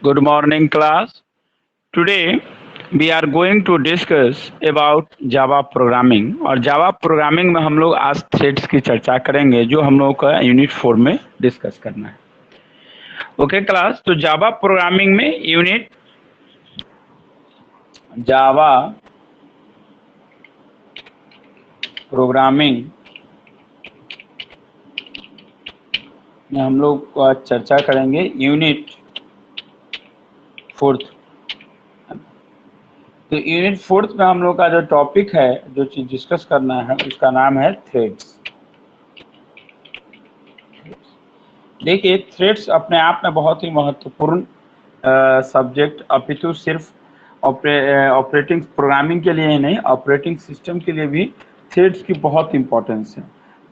Good morning, class. Today we are going to discuss about Java programming और Java programming में हम लोग आज थ्रेड्स की चर्चा करेंगे जो हम लोगों का यूनिट 4 में डिस्कस करना है। ओके क्लास, तो Java प्रोग्रामिंग में यूनिट Java प्रोग्रामिंग में हम लोग आज चर्चा करेंगे यूनिट 4। तो यूनिट 4 में हम लोग का जो टॉपिक है, जो चीज डिस्कस करना है, उसका नाम है थ्रेड्स। देखिए, थ्रेड्स अपने आप में बहुत ही महत्वपूर्ण सब्जेक्ट, अपितु सिर्फ ऑपरेटिंग प्रोग्रामिंग के लिए ही नहीं, ऑपरेटिंग सिस्टम के लिए भी थ्रेड्स की बहुत इंपॉर्टेंस है।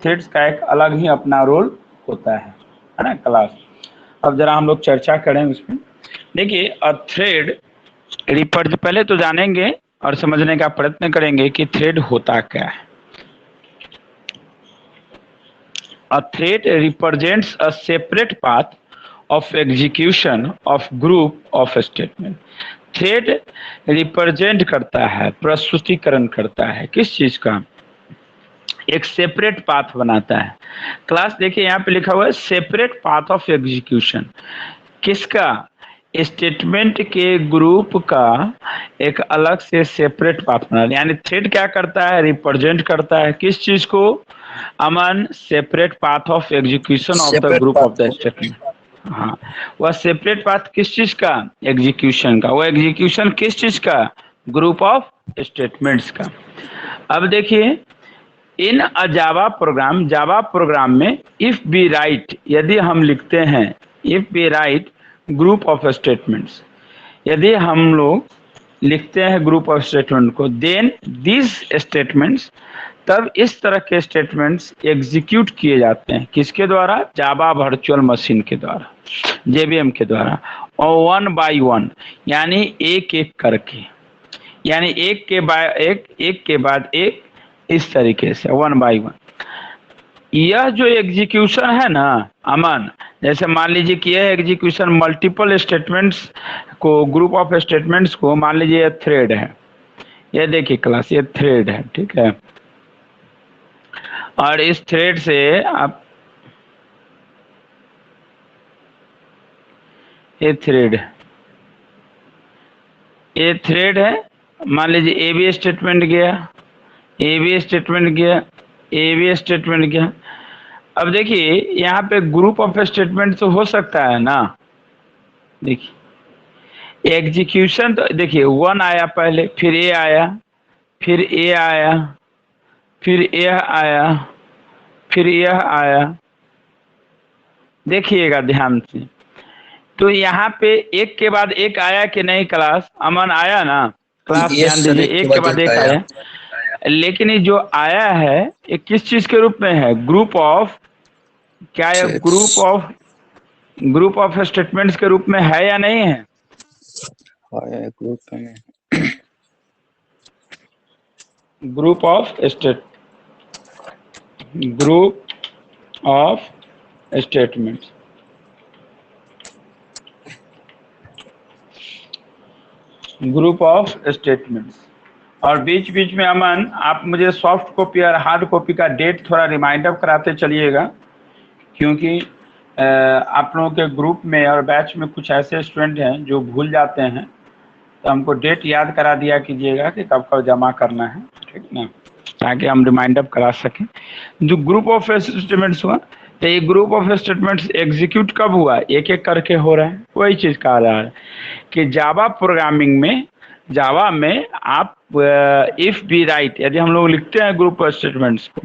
थ्रेड्स का एक अलग ही अपना रोल होता है ना क्लास। अब जरा हम लोग चर्चा करें उसमें। देखिए, अ थ्रेड पहले तो जानेंगे और समझने का प्रयत्न करेंगे कि थ्रेड होता क्या है। A thread represents a separate path of execution of group of statement. Thread represent करता है, प्रस्तुतिकरण करता है किस चीज का? एक सेपरेट पाथ बनाता है। क्लास देखिए, यहाँ पे लिखा हुआ है सेपरेट पाथ ऑफ एग्जीक्यूशन। किसका? स्टेटमेंट के ग्रुप का एक अलग से सेपरेट पाथ बना, यानी थ्रेड क्या करता है? रिप्रेजेंट करता है किस चीज को? Aman, separate path of execution of the group of the statement. हाँ, वह सेपरेट पाथ किस चीज का? एग्जीक्यूशन का। वह एग्जीक्यूशन किस चीज का? ग्रुप ऑफ स्टेटमेंट्स का। अब देखिए, इन अ जावा प्रोग्राम में इफ बी राइट, यदि हम लिखते हैं if B right group of statements, यदि हम लोग लिखते हैं ग्रुप ऑफ स्टेटमेंट को, देन दिस स्टेटमेंट्स, तब इस तरह के स्टेटमेंट्स एग्जीक्यूट किए जाते हैं किसके द्वारा? जावा वर्चुअल मशीन के द्वारा, जेवीएम के द्वारा, और वन बाय वन, यानी एक एक करके, यानी एक के बाद एक, इस तरीके से वन बाय वन। यह जो एग्जीक्यूशन है ना अमन, जैसे मान लीजिए कि यह एग्जीक्यूशन मल्टीपल स्टेटमेंट्स को, ग्रुप ऑफ स्टेटमेंट्स को, मान लीजिए यह थ्रेड है, ये देखिए क्लास, ये थ्रेड है, ठीक है। और इस थ्रेड से आप, ये थ्रेड है, मान लीजिए ए बी स्टेटमेंट गया, ए बी स्टेटमेंट गया, ए बी स्टेटमेंट गया। अब देखिए, यहाँ पे ग्रुप ऑफ स्टेटमेंट तो हो सकता है ना। देखिए एग्जीक्यूशन तो देखिए, वन आया पहले, फिर ए आया, फिर ए आया, फिर यह आया, फिर यह आया। देखिएगा ध्यान से, तो यहाँ पे एक के बाद एक आया कि नहीं क्लास? अमन, आया ना क्लास? ध्यान दीजिए, एक के बाद एक आया। लेकिन ये जो आया है ये किस चीज के रूप में है? ग्रुप ऑफ, क्या ये ग्रुप ऑफ स्टेटमेंट्स के रूप में है या नहीं है? Group of statements. Group of statements. और बीच बीच में अमन, आप मुझे सॉफ्ट कॉपी और हार्ड कॉपी का डेट थोड़ा रिमाइंडर कराते चलिएगा, क्योंकि आप लोगों के ग्रुप में और बैच में कुछ ऐसे स्टूडेंट हैं जो भूल जाते हैं, तो हमको डेट याद करा दिया कीजिएगा कि कब कब जमा करना है, ठीक ना, ताकि हम रिमाइंडर करा सकें। जो ग्रुप ऑफ स्टेटमेंट्स हुआ, तो ये ग्रुप ऑफ स्टेटमेंट्स एग्जीक्यूट कब हुआ? एक एक करके हो रहा है। वही चीज कहा जा रहा है कि जावा प्रोग्रामिंग में, जावा में आप इफ बी राइट, यदि हम लोग लिखते हैं ग्रुप ऑफ स्टेटमेंट्स को,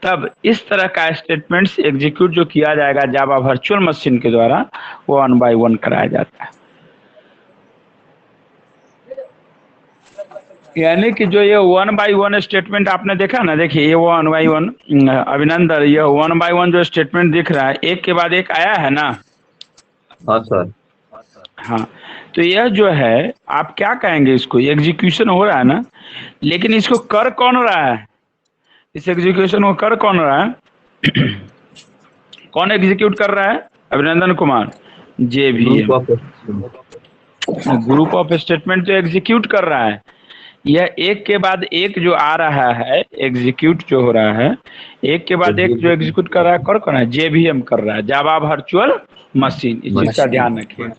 तब इस तरह का स्टेटमेंट्स एग्जीक्यूट जो किया जाएगा जावा वर्चुअल मशीन के द्वारा, वो वन बाय वन कराया जाता है। यानी कि जो ये वन बाय वन स्टेटमेंट आपने देखा ना, देखिए ये वन बाय वन, अभिनंदन, ये वन बाय वन जो स्टेटमेंट दिख रहा है, एक के बाद एक आया है ना? हाँ सर। हाँ, तो यह जो है, आप क्या कहेंगे इसको? एग्जीक्यूशन हो रहा है ना, लेकिन इसको कर कौन रहा है? इस एग्जीक्यूशन को कर कौन रहा है? कौन एग्जीक्यूट कर रहा है? अभिनंदन Kumar, JVM. Group of statement तो एग्जीक्यूट कर रहा है, यह एक के बाद एक जो आ रहा है, एग्जीक्यूट जो हो रहा है, एक के बाद एक जो एग्जीक्यूट कर रहा है, कौन है, जेवीएम कर रहा है, जावा वर्चुअल मशीन। इस चीज का ध्यान रखिए।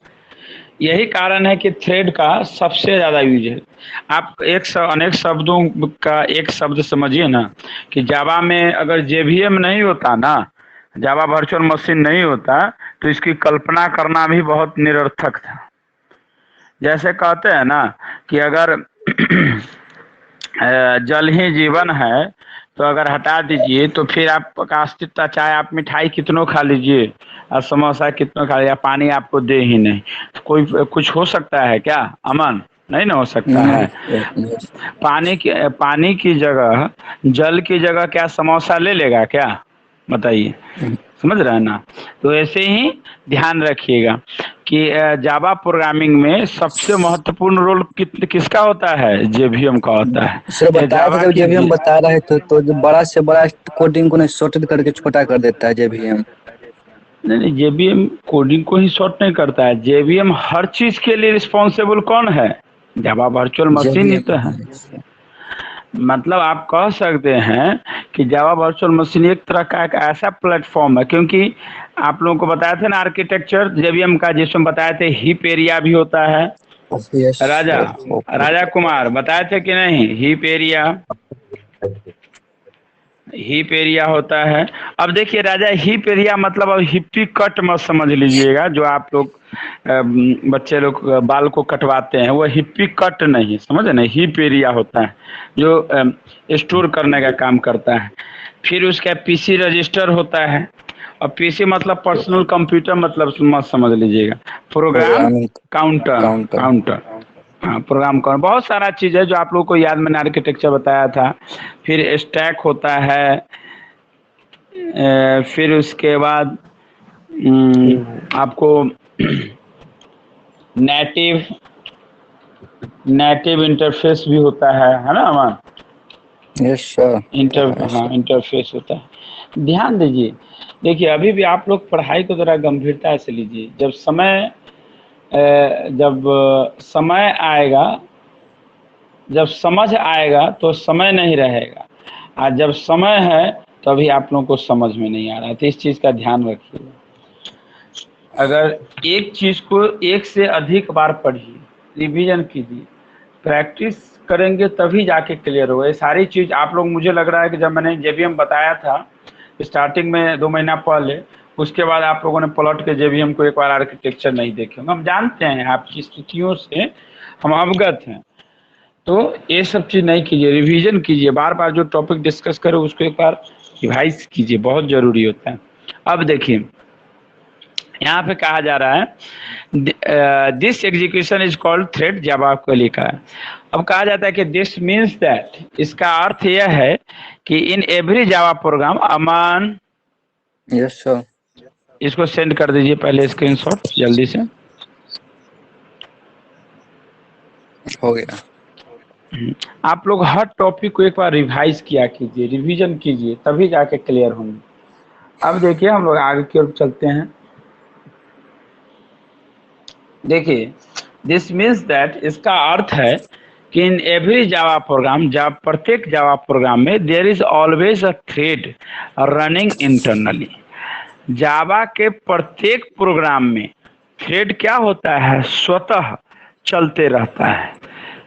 यही कारण है कि थ्रेड का सबसे ज्यादा यूज है। आप अनेक शब्दों का एक शब्द समझिए ना, कि जावा में अगर जेवीएम नहीं होता ना, जावा वर्चुअल मशीन नहीं होता, तो इसकी कल्पना करना भी बहुत निरर्थक था। जैसे कहते हैं ना कि अगर जल ही जीवन है, तो अगर हटा दीजिए तो फिर आपका अस्तित्व, चाहे आप मिठाई कितनों खा लीजिए और समोसा कितनों खा लीजिए, पानी आपको दे ही नहीं, तो कोई कुछ हो सकता है क्या? अमन, नहीं ना हो सकता है। पानी की जगह, जल की जगह क्या समोसा ले लेगा क्या? बताइए, समझ रहे हैं ना? तो ऐसे ही ध्यान रखिएगा कि जावा प्रोग्रामिंग में सबसे महत्वपूर्ण रोल किसका होता है? जेवीएम का होता है। सर बताया था, जब हम बता रहे थे तो जो बड़ा से बड़ा कोडिंग को शॉर्टेड करके छोटा कर देता है जेवीएम। नहीं, जेवीएम कोडिंग को ही शॉर्ट नहीं करता है। जेवीएम हर चीज के लिए रिस्पॉन्सिबल कौन है? जावा वर्चुअल मशीन ही तो है। मतलब आप कह सकते हैं कि जावा वर्चुअल मशीन एक तरह का एक ऐसा प्लेटफॉर्म है, क्योंकि आप लोगों को बताया था ना आर्किटेक्चर जेवीएम का, जिसमें बताए थे हीप एरिया भी होता है। राजा कुमार बताए थे कि नहीं? हीप एरिया होता है। अब देखिए राजा, हीप एरिया मतलब अब हिप्पी कट मत समझ लीजिएगा, जो आप लोग बच्चे लोग बाल को कटवाते हैं, वो हिप्पी कट नहीं, समझे ना? हीप एरिया होता है जो स्टोर करने का काम करता है। फिर उसका पीसी रजिस्टर होता है, और पीसी मतलब पर्सनल कंप्यूटर, मतलब मत समझ लीजिएगा। प्रोग्राम काउंटर, हाँ, प्रोग्राम काउंटर, बहुत सारा चीज है जो आप लोगों को याद, मैंने आर्किटेक्चर बताया था। फिर स्टैक होता है, फिर उसके बाद आपको नेटिव इंटरफेस भी होता है ना अमन? Yes sir. इंटरफेस होता है। ध्यान दीजिए, देखिए अभी भी आप लोग पढ़ाई को जरा गंभीरता से लीजिए। जब समय आएगा, जब समझ आएगा तो समय नहीं रहेगा, और जब समय है तो अभी आप लोगों को समझ में नहीं आ रहा है, तो इस चीज का ध्यान रखिए। अगर एक चीज को एक से अधिक बार पढ़िए, रिवीजन कीजिए, प्रैक्टिस करेंगे तभी जाके क्लियर होगा। ये सारी चीज आप लोग, मुझे लग रहा है कि जब मैंने जेवीएम बताया था स्टार्टिंग में 2 महीना पहले, उसके बाद आप लोगों ने पलट के जेवीएम को एक बार आर्किटेक्चर नहीं देखे होंगे। हम जानते हैं, आपकी स्थितियों से हम अवगत हैं, तो ये सब चीज नहीं कीजिए, रिवीजन कीजिए, बार बार जो टॉपिक डिस्कस करो उसको एक बार रिवाइज कीजिए, बहुत जरूरी होता है। अब देखिए यहाँ पे कहा जा रहा है this execution is called thread, Java को लिखा है। अब कहा जाता है कि दिस मीन्स दैट, इसका अर्थ यह है कि in every Java programme, Aman yes sir, इसको सेंड कर दीजिए पहले स्क्रीनशॉट जल्दी से। हो गया। आप लोग हर टॉपिक को एक बार रिवाइज किया कीजिए, रिवीजन कीजिए, तभी जाके क्लियर होंगे। अब देखिए हम लोग आगे की ओर चलते हैं। देखिए दिस मीन्स दैट, इसका अर्थ है कि इन एवरी जावा प्रोग्राम, प्रत्येक जावा प्रोग्राम में there is always a thread running internally. Java के प्रत्येक प्रोग्राम में थ्रेड क्या होता है? स्वतः चलते रहता है।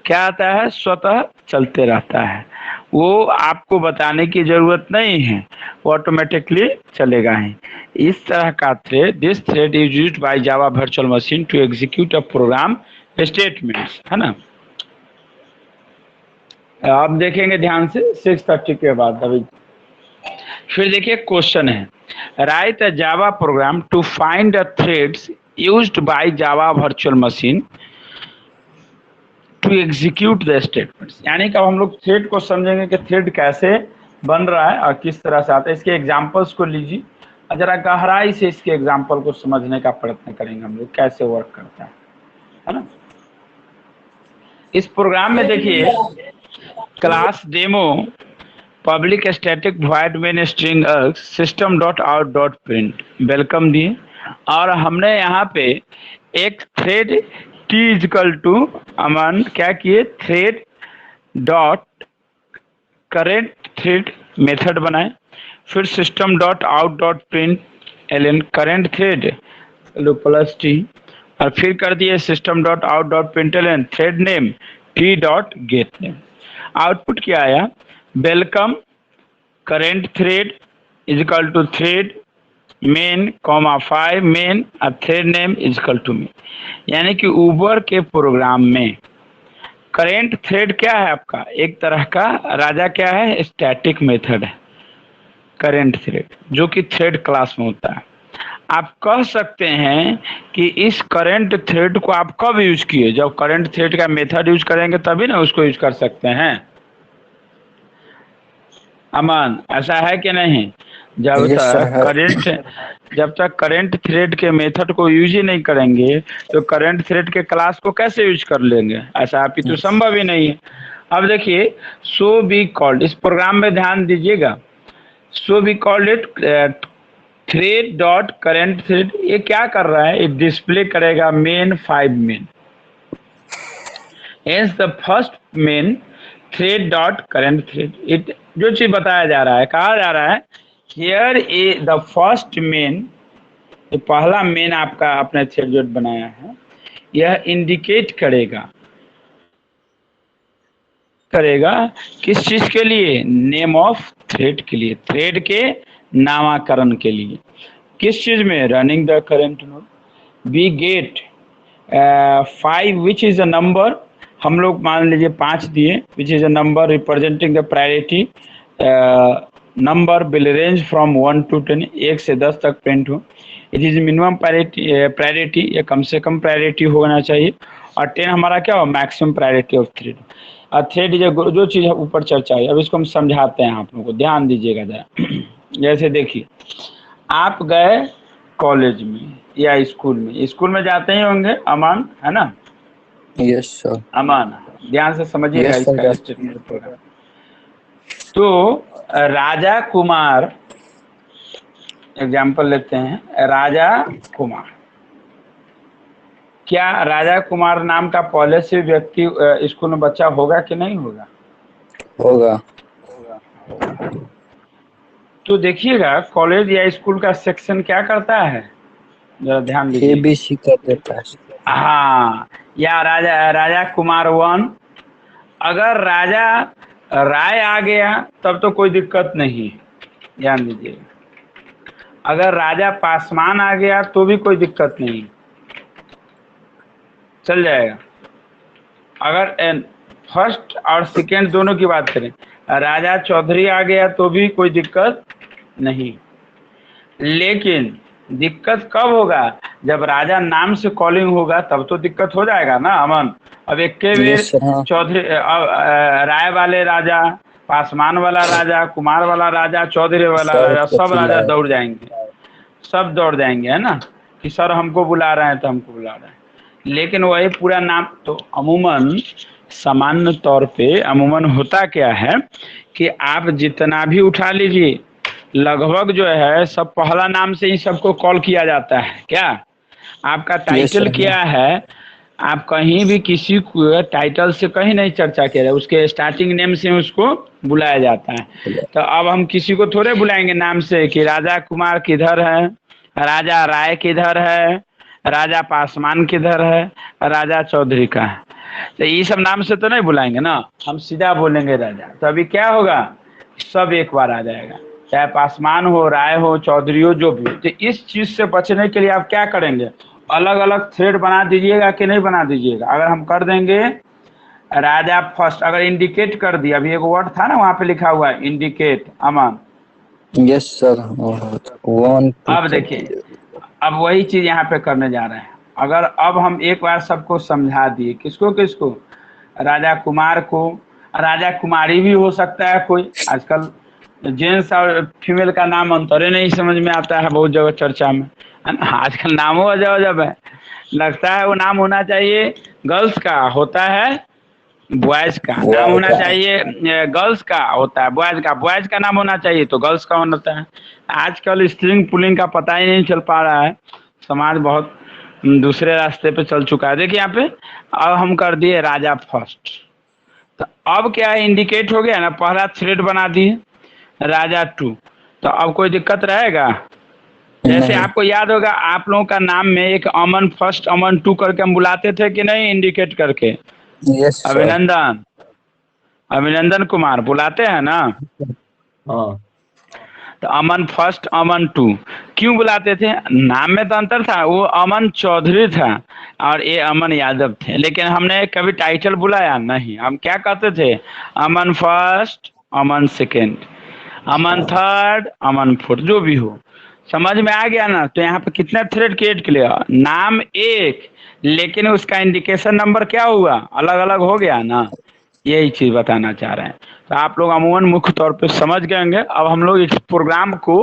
क्या आता है? स्वतः चलते रहता है। वो आपको बताने की जरूरत नहीं है, वो ऑटोमेटिकली चलेगा ही। इस तरह का thread, this thread is used by Java virtual machine to execute a program statements, है ना? आप देखेंगे ध्यान से 6:30 के बाद। अभी फिर देखिए क्वेश्चन है, write a Java program to find the threads used by Java virtual machine to execute the statements. यानी कि अब हम लोग थ्रेड को समझेंगे कि थ्रेड कैसे बन रहा है और किस तरह से आता है। इसके एग्जांपल्स को लीजिए और जरा गहराई से इसके एग्जांपल को समझने का प्रयत्न करेंगे हम लोग, कैसे वर्क करता है ना? इस प्रोग्राम में देखिए class demo public static void main string system dot out dot print welcome दिए, और हमने यहाँ पे एक थ्रेड टी इजकल टू अमन क्या किए, thread dot current thread method बनाए, फिर system dot out dot println current thread लो प्लस टी, और फिर कर दिए system dot out dot println thread name T dot get name. Output क्या आया, welcome current thread is equal to thread main comma 5 main और thread name equal to main. यानी कि ऊबर के प्रोग्राम में करेंट थ्रेड क्या है आपका, एक तरह का राजा क्या है, स्टैटिक मेथड है करेंट थ्रेड, जो कि थ्रेड क्लास में होता है। आप कह सकते हैं कि इस करंट थ्रेड को आप कब यूज किए, जब करंट थ्रेड का मेथड यूज करेंगे तभी ना उसको यूज कर सकते हैं। अमन ऐसा है कि नहीं, जब यस सर तक है। करंट थ्रेड के मेथड को यूज ही नहीं करेंगे तो करंट थ्रेड के क्लास को कैसे यूज कर लेंगे, ऐसा आप ही तो संभव ही नहीं है। अब देखिए सो बी कॉल्ड, इस प्रोग्राम में ध्यान दीजिएगा, so be called it thread dot current thread. ये क्या कर रहा है, ये डिस्प्ले करेगा main 5 main as the first main thread dot current thread. It जो चीज बताया जा रहा है, कहा जा रहा है here A the first main, ये पहला मेन आपका अपने थ्रेड जो बनाया है, यह इंडिकेट करेगा किस चीज के लिए, नेम ऑफ थ्रेड के लिए, थ्रेड के नामकरण के लिए, किस चीज में, running the current node. We get 5 which is a number, हम लोग मान लीजिए 5 दिए, which is a number representing the priority, number will range from 1 to 10, 1 से 10 तक प्रिंट हो। इट इज मिनिमम प्रायोरिटी, ये कम से कम प्रायोरिटी होना चाहिए, और 10 हमारा क्या हो, मैक्सिमम प्रायोरिटी ऑफ थ्रेड। और थ्रेड जो चीज़ ऊपर चर्चा है, अब इसको हम समझाते हैं, आप लोगों को ध्यान दीजिएगा जरा। जैसे देखिए आप गए कॉलेज में या स्कूल में जाते ही होंगे अमान, है ना, यस सर। अमान ध्यान से समझिएगा यस इसका सर। स्टेटमेंट पूरा। तो राजा कुमार, एग्जाम्पल लेते हैं, राजा कुमार, क्या राजा कुमार नाम का पहले से व्यक्ति स्कूल में बच्चा होगा कि नहीं होगा, होगा। तो देखिएगा कॉलेज या स्कूल का सेक्शन क्या करता है, जरा ध्यान दीजिए। ABC कर देता है। हाँ, या राजा कुमार 1, अगर राजा राय आ गया तब तो कोई दिक्कत नहीं, ध्यान दीजिए। अगर राजा पासवान आ गया तो भी कोई दिक्कत नहीं, चल जाएगा। अगर फर्स्ट और सेकेंड दोनों की बात करें, राजा चौधरी आ गया तो भी कोई दिक्कत नहीं। लेकिन दिक्कत कब होगा, जब राजा नाम से कॉलिंग होगा तब तो दिक्कत हो जाएगा ना अमन। अब एक के बेर यस सर। हाँ चौधरी राय वाले राजा, पासवान वाला राजा, कुमार वाला राजा, चौधरी वाला सर राजा, को सब राजा चिल्लाए। दौड़ जाएंगे, सब दौड़ जाएंगे, है ना, कि सर हमको बुला रहे हैं तो हमको बुला रहे हैं। लेकिन वही पूरा नाम तो अमूमन, सामान्य तौर पे अमूमन होता क्या है कि आप जितना भी उठा लीजिए, लगभग जो है सब पहला नाम से ही सबको कॉल किया जाता है। क्या आपका यस टाइटल सर। क्या है, आप कहीं भी किसी को टाइटल से कहीं नहीं चर्चा किया जाए, उसके स्टार्टिंग नेम से उसको बुलाया जाता है। तो अब हम किसी को थोड़े बुलाएंगे नाम से कि राजा कुमार किधर है, राजा राय किधर है, राजा पासवान किधर है, राजा चौधरी का है, तो ये सब नाम से तो नहीं बुलाएंगे ना, हम सीधा बोलेंगे राजा। तो अभी क्या होगा, सब एक बार आ जाएगा, चाहे पासवान हो, राय हो, चौधरी हो, जो भी हो। तो इस चीज से बचने के लिए आप क्या करेंगे, अलग अलग थ्रेड बना दीजिएगा कि नहीं बना दीजिएगा। अगर हम कर देंगे राजा फर्स्ट, अगर इंडिकेट कर दिया, अभी एक वर्ड था ना वहां पे लिखा हुआ है इंडिकेट, अमन, यस सर। 1 2 अब देखिए अब वही चीज यहाँ पे करने जा रहे हैं। अगर अब हम एक बार सबको समझा दिए, किसको किसको, राजा कुमार को, राजा कुमारी भी हो सकता है कोई, आजकल जेंट्स और फीमेल का नाम अंतरे नहीं समझ में आता है, बहुत जगह चर्चा में, है ना, आजकल नामों अजब है, लगता है वो नाम होना चाहिए गर्ल्स का, होता है बॉयज का, नाम होना चाहिए गर्ल्स का, होता है बॉयज का, बॉयज का नाम होना चाहिए तो गर्ल्स का होता है। आजकल स्ट्रिंग पुलिंग का पता ही नहीं चल पा रहा है, समाज बहुत दूसरे रास्ते पे चल चुका है। देखिए यहाँ पे अब हम कर दिए राजा फर्स्ट, तो अब क्या है, इंडिकेट हो गया ना, पहला थ्रेड बना दिए राजा टू। तो अब कोई दिक्कत रहेगा? जैसे नहीं। आपको याद होगा, आप लोगों का नाम में एक अमन फर्स्ट अमन टू करके हम बुलाते थे कि नहीं, इंडिकेट करके? Yes sir. अभिनंदन, अभिनंदन कुमार बुलाते हैं ना। हाँ तो अमन फर्स्ट अमन टू क्यों बुलाते थे? नाम में तो अंतर था, वो अमन चौधरी था और ये अमन यादव थे, लेकिन हमने कभी टाइटल बुलाया नहीं। हम क्या कहते थे? अमन फर्स्ट, अमन सेकेंड, अमन थर्ड, अमन फोर्थ, जो भी हो। समझ में आ गया ना? तो यहाँ पे कितना थ्रेड क्रिएट किया, नाम एक, लेकिन उसका इंडिकेशन नंबर क्या हुआ, अलग अलग हो गया ना। यही चीज बताना चाह रहे हैं। तो आप लोग अमूमन मुख्य तौर पे समझ गए होंगे। अब हम लोग इस प्रोग्राम को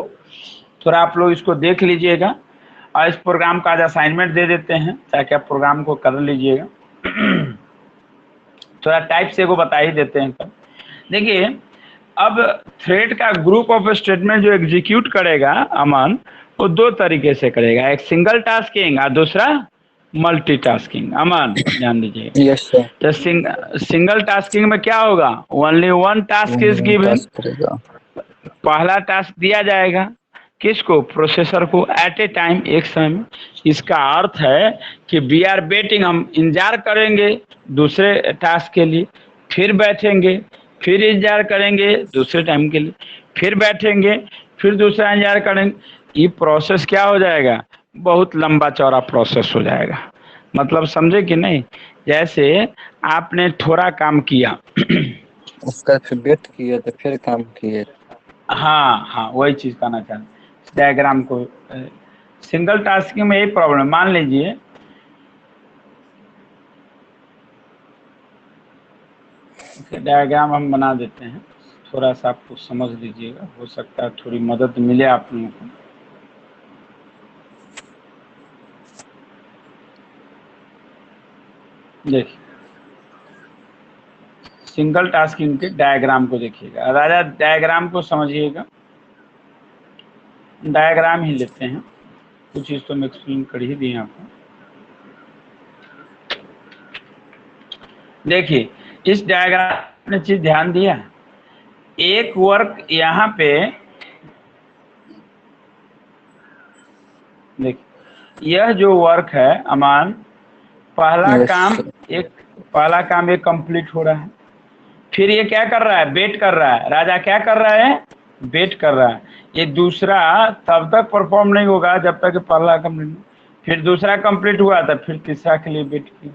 थोड़ा आप लोग इसको देख लीजिएगा और इस प्रोग्राम का आज असाइनमेंट दे देते हैं ताकि आप प्रोग्राम को कर लीजिएगा। थोड़ा टाइप से को बता ही देते हैं। तब देखिए, अब थ्रेड का ग्रुप ऑफ स्टेटमेंट जो एग्जीक्यूट करेगा अमन, वो दो तरीके से करेगा, एक सिंगल टास्किंग और दूसरा मल्टीटास्किंग। अमन ध्यान दीजिए। Yes sir. तो सिंगल टास्किंग में क्या होगा, only one task is given. Task करेगा। पहला टास्क दिया जाएगा किसको? प्रोसेसर को, एट ए टाइम, एक समय में। इसका अर्थ है कि वी आर वेटिंग, हम इंतजार करेंगे दूसरे टास्क के लिए, फिर बैठेंगे, फिर इंतजार करेंगे दूसरे टाइम के लिए, फिर बैठेंगे, फिर दूसरा इंतजार करेंगे। ये प्रोसेस क्या हो जाएगा, बहुत लंबा चौड़ा प्रोसेस हो जाएगा। मतलब समझे कि नहीं? जैसे आपने थोड़ा काम किया उसका फिर वेट किए तो फिर काम किए। हाँ हाँ, वही चीज कहना चाह रहे हैं। डायग्राम को सिंगल टास्किंग में यही प्रॉब्लम, मान लीजिए डायग्राम हम बना देते हैं, थोड़ा सा आपको समझ लीजिएगा, हो सकता है थोड़ी मदद मिले आप लोगों को। देखिए सिंगल टास्किंग के डायग्राम को देखिएगा, राजा डायग्राम को समझिएगा। डायग्राम ही लेते हैं, कुछ चीज तो हम एक्सप्लेन कर ही दिए आपको। देखिए इस डायग्राम ने चीज ध्यान दिया, एक वर्क यहाँ पे, देखिए यह जो वर्क है अमान, पहला यस काम सर। एक कंप्लीट हो रहा है, फिर ये क्या कर रहा है, वेट कर रहा है। राजा क्या कर रहा है, वेट कर रहा है। ये दूसरा तब तक परफॉर्म नहीं होगा जब तक पहला कंप्लीट, फिर दूसरा कंप्लीट हुआ तो फिर तीसरा के लिए वेट किया,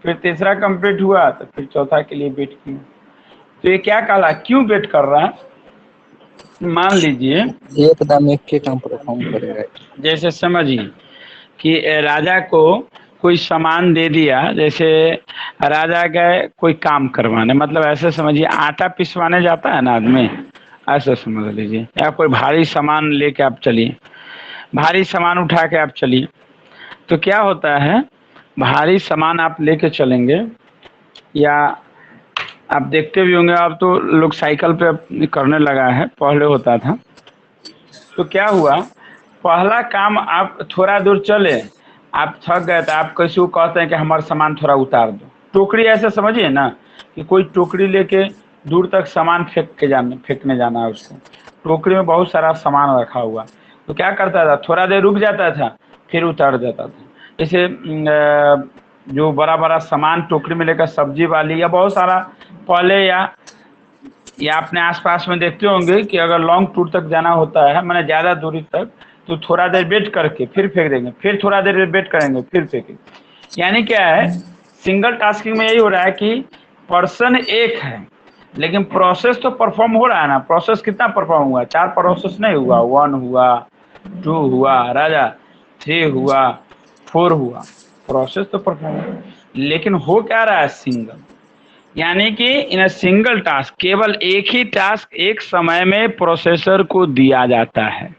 फिर तीसरा कंप्लीट हुआ तो फिर चौथा के लिए वेट किया। तो ये क्या कहला, क्यों वेट कर रहा है? मान लीजिए एकदम एक के काम परफॉर्म करेगा। जैसे समझिए कि राजा को कोई सामान दे दिया, जैसे राजा गए कोई काम करवाने, मतलब ऐसे समझिए आटा पिसवाने जाता है ना आदमी, ऐसे समझ लीजिए, या कोई भारी सामान लेके आप चलिए, भारी सामान उठा के आप चलिए। तो क्या होता है, भारी सामान आप लेके चलेंगे, या आप देखते भी होंगे अब तो लोग साइकिल पे करने लगा है, पहले होता था। तो क्या हुआ, पहला काम आप थोड़ा दूर चले, आप थक गए तो आप किसी को कहते हैं कि हमारा सामान थोड़ा उतार दो। टोकरी ऐसे समझिए ना कि कोई टोकरी लेके दूर तक सामान फेंकने जाना है उसको, टोकरी में बहुत सारा सामान रखा हुआ, तो क्या करता था, थोड़ा देर रुक जाता था, फिर उतार देता था। जैसे जो बड़ा बड़ा सामान टोकरी में लेकर सब्जी वाली या बहुत सारा, पहले या अपने आसपास में देखते होंगे कि अगर लॉन्ग टूर तक जाना होता है, मैंने ज़्यादा दूरी तक, तो थोड़ा देर वेट करके फिर फेंक देंगे, फिर थोड़ा देर वेट करेंगे, फिर फेंकेंगे। यानी क्या है, सिंगल टास्किंग में यही हो रहा है कि पर्सन एक है लेकिन प्रोसेस तो परफॉर्म हो रहा है ना। प्रोसेस कितना परफॉर्म हुआ, 4 प्रोसेस नहीं हुआ, 1 हुआ, 2 हुआ, राजा 3 हुआ, 4 हुआ, प्रोसेस तो परफॉर्म हुआ, लेकिन हो क्या रहा है, सिंगल। यानी कि इन अ सिंगल टास्क, केवल एक ही टास्क एक समय में प्रोसेसर को दिया जाता है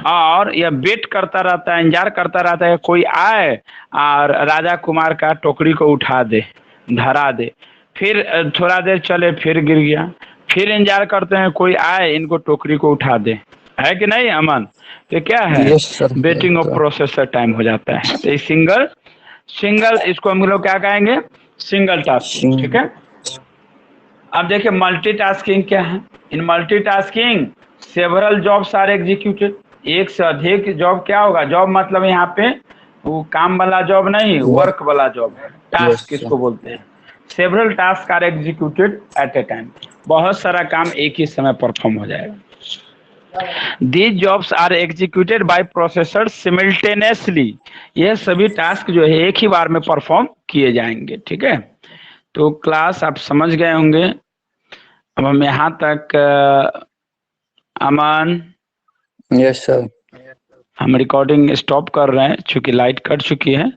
और यह वेट करता रहता है, इंतजार करता रहता है कोई आए और राजा कुमार का टोकरी को उठा दे, धरा दे, फिर थोड़ा देर चले फिर गिर गया, फिर इंतजार करते हैं कोई आए इनको टोकरी को उठा दे, है कि नहीं अमन? तो क्या है, yes sir. Waiting of processor time हो जाता है। तो सिंगल इसको हम लोग क्या कहेंगे, सिंगल टास्किंग, ठीक है। अब देखिए मल्टीटास्किंग क्या है। In multitasking several jobs are executed, एक से अधिक जॉब क्या होगा, जॉब मतलब यहाँ पे वो काम वाला जॉब नहीं, वर्क वाला जॉब है, टास्क किसको बोलते हैं। Several task are executed at a time, बहुत सारा काम एक ही समय परफॉर्म हो जाएगा। These jobs are executed by processors simultaneously, ये सभी टास्क जो है एक ही बार में परफॉर्म किए जाएंगे, ठीक है। तो क्लास आप समझ गए होंगे। अब हम यहाँ तक अमन, यस सर। हम रिकॉर्डिंग स्टॉप कर रहे हैं चूंकि लाइट कट चुकी है।